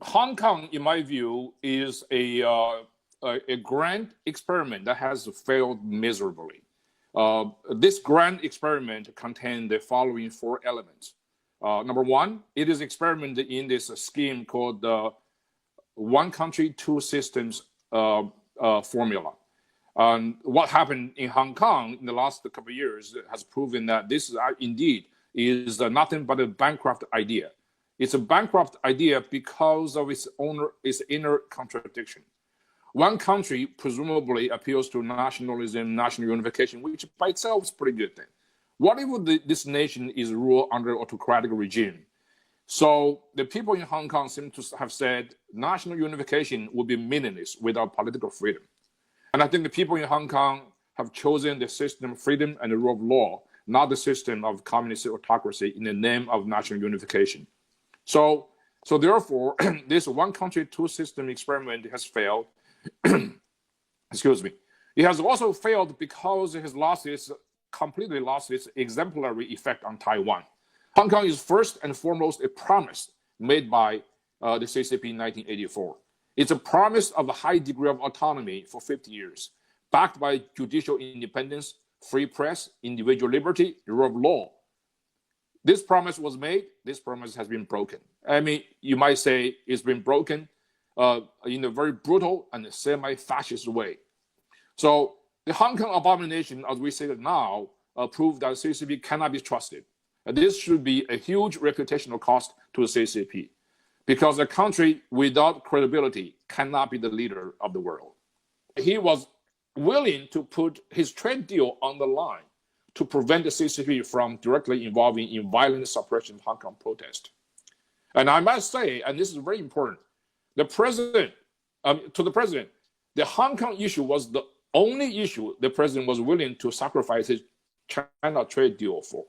Hong Kong, in my view, is a grand experiment that has failed miserably. This grand experiment contained the following 4 elements. Number one, it is experimented in this scheme called the one country, two systems formula. And what happened in Hong Kong in the last couple of years has proven that this is indeed is nothing but a bankrupt idea. It's a bankrupt idea because of its inner contradiction. One country presumably appeals to nationalism, national unification, which by itself is a pretty good thing. What if this nation is ruled under autocratic regime? So the people in Hong Kong seem to have said national unification would be meaningless without political freedom. And I think the people in Hong Kong have chosen the system of freedom and the rule of law, not the system of communist autocracy in the name of national unification. So therefore, this one country, two system experiment has failed. Excuse me. It has also failed because it has completely lost its exemplary effect on Taiwan. Hong Kong is first and foremost a promise made by the CCP in 1984. It's a promise of a high degree of autonomy for 50 years, backed by judicial independence, free press, individual liberty, the rule of law. This promise was made. This promise has been broken. I mean, you might say it's been broken in a very brutal and semi-fascist way. So the Hong Kong abomination, as we say it now, proved that CCP cannot be trusted. And this should be a huge reputational cost to the CCP, because a country without credibility cannot be the leader of the world. He was willing to put his trade deal on the line to prevent the CCP from directly involving in violent suppression of Hong Kong protest. And I must say, and this is very important, the president, the Hong Kong issue was the only issue the president was willing to sacrifice his China trade deal for.